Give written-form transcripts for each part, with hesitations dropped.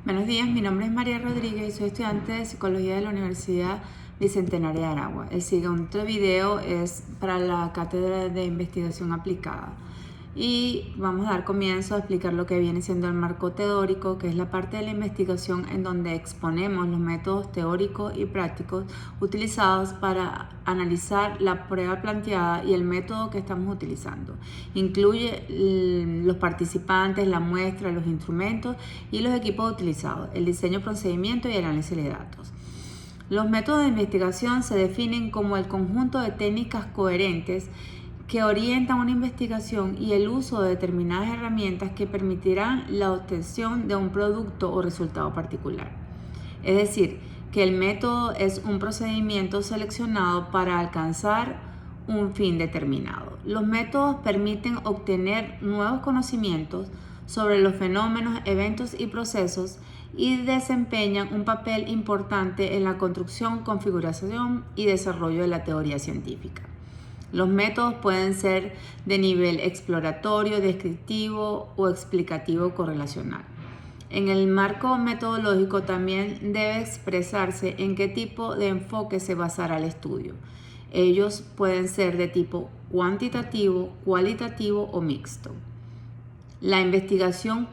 Buenos días, mi nombre es María Rodríguez y soy estudiante de Psicología de la Universidad Bicentenaria de Aragua. El siguiente video es para la Cátedra de Investigación Aplicada y vamos a dar comienzo a explicar lo que viene siendo el marco teórico, que es la parte de la investigación en donde exponemos los métodos teóricos y prácticos utilizados para analizar la prueba planteada y el método que estamos utilizando. Incluye los participantes, la muestra, los instrumentos y los equipos utilizados, el diseño, procedimiento y el análisis de datos. Los métodos de investigación se definen como el conjunto de técnicas coherentes que orientan una investigación y el uso de determinadas herramientas que permitirán la obtención de un producto o resultado particular. Es decir, que el método es un procedimiento seleccionado para alcanzar un fin determinado. Los métodos permiten obtener nuevos conocimientos sobre los fenómenos, eventos y procesos y desempeñan un papel importante en la construcción, configuración y desarrollo de la teoría científica. Los métodos pueden ser de nivel exploratorio, descriptivo o explicativo correlacional. En el marco metodológico también debe expresarse en qué tipo de enfoque se basará el estudio. Ellos pueden ser de tipo cuantitativo, cualitativo o mixto. La investigación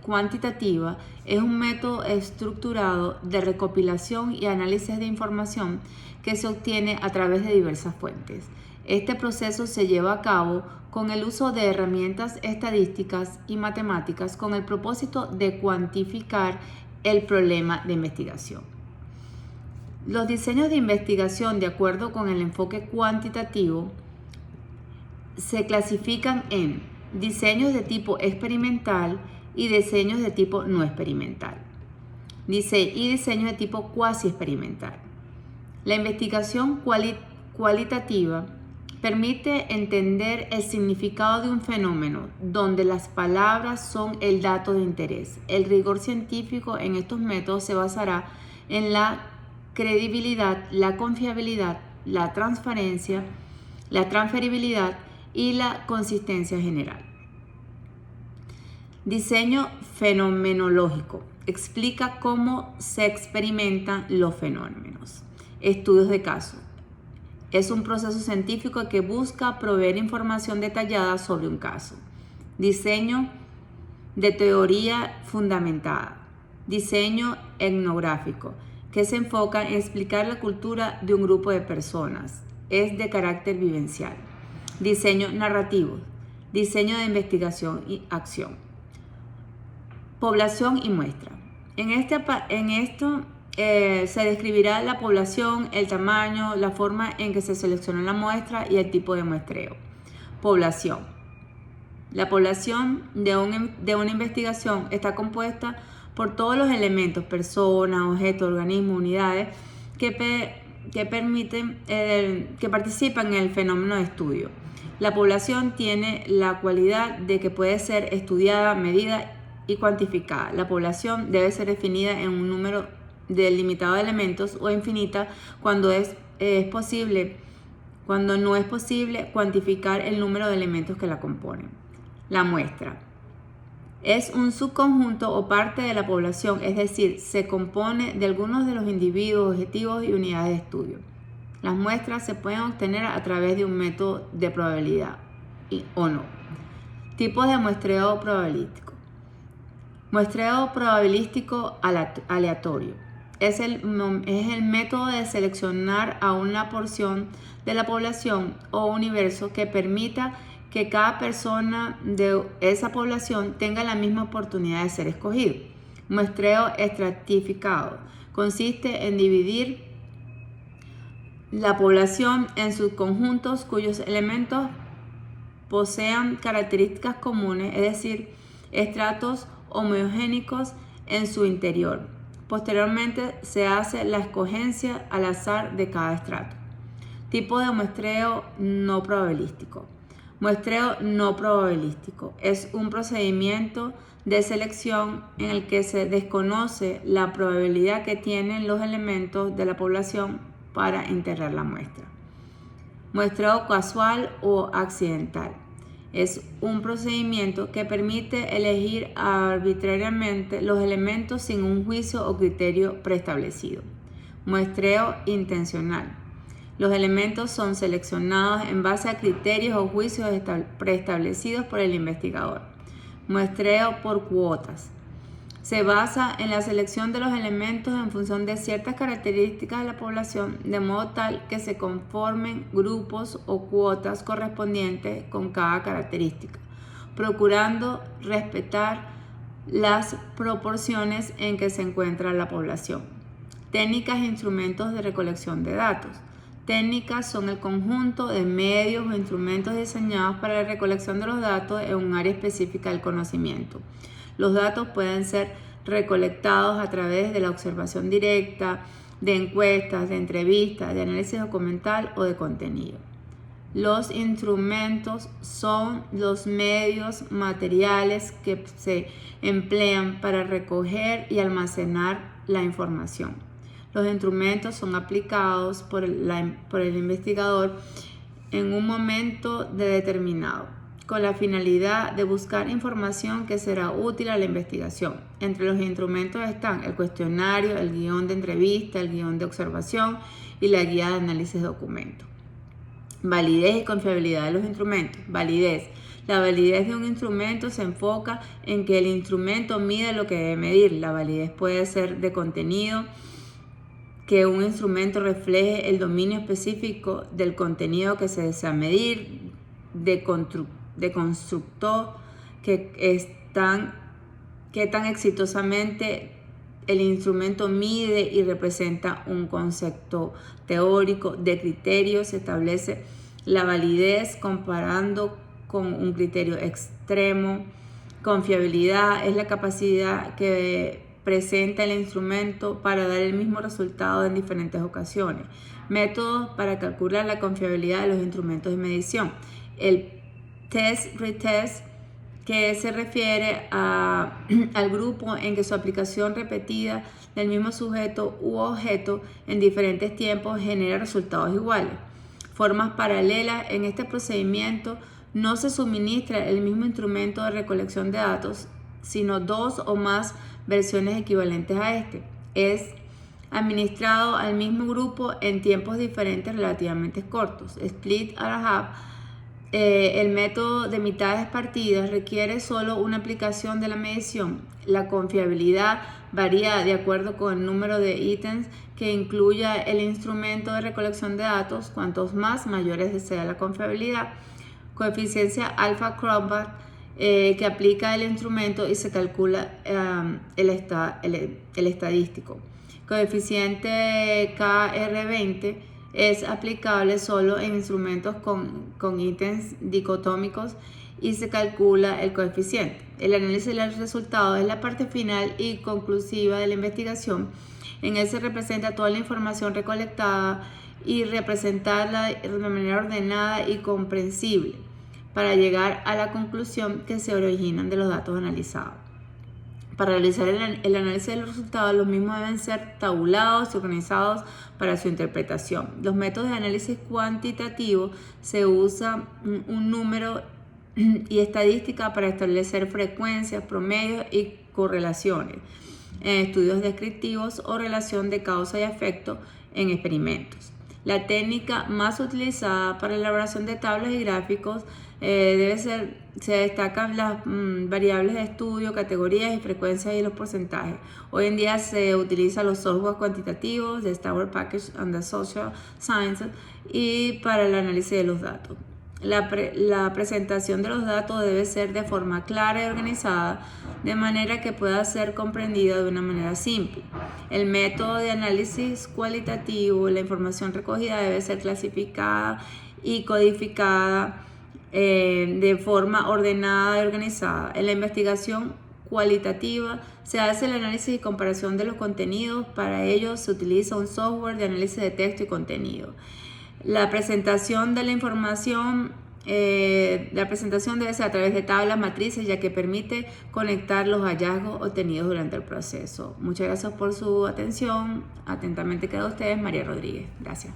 cuantitativa es un método estructurado de recopilación y análisis de información que se obtiene a través de diversas fuentes. Este proceso se lleva a cabo con el uso de herramientas estadísticas y matemáticas con el propósito de cuantificar el problema de investigación. Los diseños de investigación, de acuerdo con el enfoque cuantitativo, se clasifican en diseños de tipo experimental y diseños de tipo no experimental, y diseños de tipo cuasi experimental. La investigación cualitativa permite entender el significado de un fenómeno donde las palabras son el dato de interés. El rigor científico en estos métodos se basará en la credibilidad, la confiabilidad, la transparencia, la transferibilidad y la consistencia general. Diseño fenomenológico. Explica cómo se experimentan los fenómenos. Estudios de caso. Es un proceso científico que busca proveer información detallada sobre un caso. Diseño de teoría fundamentada. Diseño etnográfico, que se enfoca en explicar la cultura de un grupo de personas. Es de carácter vivencial. Diseño narrativo. Diseño de investigación y acción. Población y muestra. En esto se describirá la población, el tamaño, la forma en que se selecciona la muestra y el tipo de muestreo. Población. La población de una investigación está compuesta por todos los elementos, personas, objetos, organismos, unidades que participan en el fenómeno de estudio. La población tiene la cualidad de que puede ser estudiada, medida y cuantificada. La población debe ser definida en un número delimitado de elementos o infinita cuando no es posible cuantificar el número de elementos que la componen. La muestra es un subconjunto o parte de la población, es decir, se compone de algunos de los individuos, objetivos y unidades de estudio. Las muestras se pueden obtener a través de un método de probabilidad o no. Tipos de muestreo probabilístico. Muestreo probabilístico aleatorio. Es el método de seleccionar a una porción de la población o universo que permita que cada persona de esa población tenga la misma oportunidad de ser escogido. Muestreo estratificado. Consiste en dividir la población en subconjuntos cuyos elementos posean características comunes, es decir, estratos homogéneos en su interior. Posteriormente se hace la escogencia al azar de cada estrato. Tipo de muestreo no probabilístico. Muestreo no probabilístico es un procedimiento de selección en el que se desconoce la probabilidad que tienen los elementos de la población para integrar la muestra. Muestreo casual o accidental Es un procedimiento que permite elegir arbitrariamente los elementos sin un juicio o criterio preestablecido. Muestreo intencional. Los elementos son seleccionados en base a criterios o juicios preestablecidos por el investigador. Muestreo por cuotas. Se basa en la selección de los elementos en función de ciertas características de la población, de modo tal que se conformen grupos o cuotas correspondientes con cada característica, procurando respetar las proporciones en que se encuentra la población. Técnicas e instrumentos de recolección de datos. Técnicas son el conjunto de medios o instrumentos diseñados para la recolección de los datos en un área específica del conocimiento. Los datos pueden ser recolectados a través de la observación directa, de encuestas, de entrevistas, de análisis documental o de contenido. Los instrumentos son los medios materiales que se emplean para recoger y almacenar la información. Los instrumentos son aplicados por el investigador en un momento determinado, con la finalidad de buscar información que será útil a la investigación. Entre los instrumentos están el cuestionario, el guión de entrevista, el guión de observación y la guía de análisis de documentos. Validez y confiabilidad de los instrumentos. Validez. La validez de un instrumento se enfoca en que el instrumento mide lo que debe medir. La validez puede ser de contenido, que un instrumento refleje el dominio específico del contenido que se desea medir, de constructor, que tan exitosamente el instrumento mide y representa un concepto teórico, de criterio. Se establece la validez comparando con un criterio extremo. Confiabilidad es la capacidad que presenta el instrumento para dar el mismo resultado en diferentes ocasiones. Métodos para calcular la confiabilidad de los instrumentos de medición. El test-retest, que se refiere al grupo en que su aplicación repetida del mismo sujeto u objeto en diferentes tiempos genera resultados iguales. Formas paralelas. En este procedimiento no se suministra el mismo instrumento de recolección de datos, sino dos o más versiones equivalentes a este. Es administrado al mismo grupo en tiempos diferentes relativamente cortos. Split and a half. El método de mitades partidas requiere solo una aplicación de la medición. La confiabilidad varía de acuerdo con el número de ítems que incluya el instrumento de recolección de datos. Cuantos más, mayores sea la confiabilidad. Coeficiencia alfa-Crombach, que aplica el instrumento y se calcula el estadístico. Coeficiente KR20 es aplicable solo en instrumentos con ítems dicotómicos y se calcula el coeficiente. El análisis de los resultados es la parte final y conclusiva de la investigación. En él se representa toda la información recolectada y representarla de manera ordenada y comprensible para llegar a la conclusión que se originan de los datos analizados. Para realizar el análisis de los resultados, los mismos deben ser tabulados y organizados para su interpretación. Los métodos de análisis cuantitativo se usa un número y estadística para establecer frecuencias, promedios y correlaciones en estudios descriptivos o relación de causa y efecto en experimentos. La técnica más utilizada para la elaboración de tablas y gráficos se destacan las variables de estudio, categorías y frecuencias y los porcentajes. Hoy en día se utilizan los software cuantitativos de Starware Package and the Social Sciences y para el análisis de los datos. La presentación de los datos debe ser de forma clara y organizada, de manera que pueda ser comprendida de una manera simple. El método de análisis cualitativo, la información recogida debe ser clasificada y codificada de forma ordenada y organizada. En la investigación cualitativa se hace el análisis y comparación de los contenidos. Para ello se utiliza un software de análisis de texto y contenido. La presentación de la información, debe ser a través de tablas, matrices, ya que permite conectar los hallazgos obtenidos durante el proceso. Muchas gracias por su atención. Atentamente queda ustedes, María Rodríguez. Gracias.